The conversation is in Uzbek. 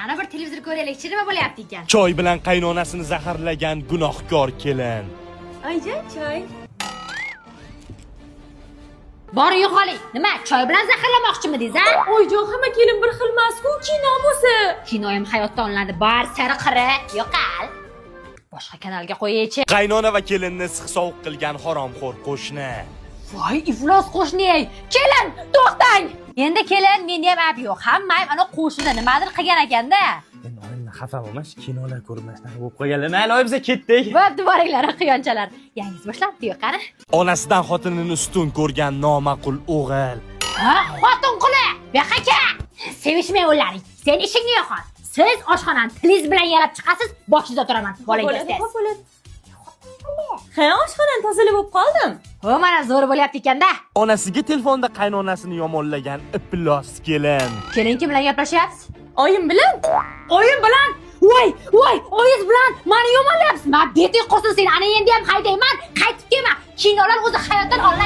Qani bir televizor ko'raylikchi nima bo'lyapti ekan? Choy bilan qaynonasini zaharlagan gunohkor kelin. Ayjon, choy. Bor yo'qoling. Nima, choy bilan zaharlamoqchimidingiz, ha? Oyjon, hamma kelin bir xil emas-ku, kino bo'lsa. Kino ham hayotda olinadi. Bar sari qiri, yo'qal. Boshqa kanalga qo'yaychi. Qaynona va kelinni issiq-sovuq qilgan haromxo'r qo'shni. Voy, iflos qo'shni-ey. Kelin, to'xtang. Endi kelin, menda ham ayb yo'q. Hammam ana qo'shnida nimadir qilgan ekanda. Men oyimni xafa bo'lmas, kinolar ko'rmasdan bo'lib qolganlar. Mayli, oy biza ketdik. Bo'pti, boringlar, quyonchalar. Yangiz boshlabdi-yu, qani? Onasidan xotinini ustun ko'rgan noma'qul o'g'il. Ha, xotin quli. Bexaka. Sevishmay o'laring. Sen ishingni yo'qot. Siz oshxonani tilingiz bilan yalab chiqasiz, boshida turaman. Bolangiz. Ha, oshxonani tozalab bo'lib qoldim. O, mana zo'r bo'lyapti ekanda. Onasiga telefonda qaynonasini yomonlagan iflos kelin. Keling, kim bilan gaplashyapsiz? Oyim bilan. Oyim bilan? Voy, oyingiz bilan meni yomonlayapsiz. Men beting qursin, seni ana endi ham haydayman. Qaytib kelma. Kinolar o'zi hayotdan olinadi.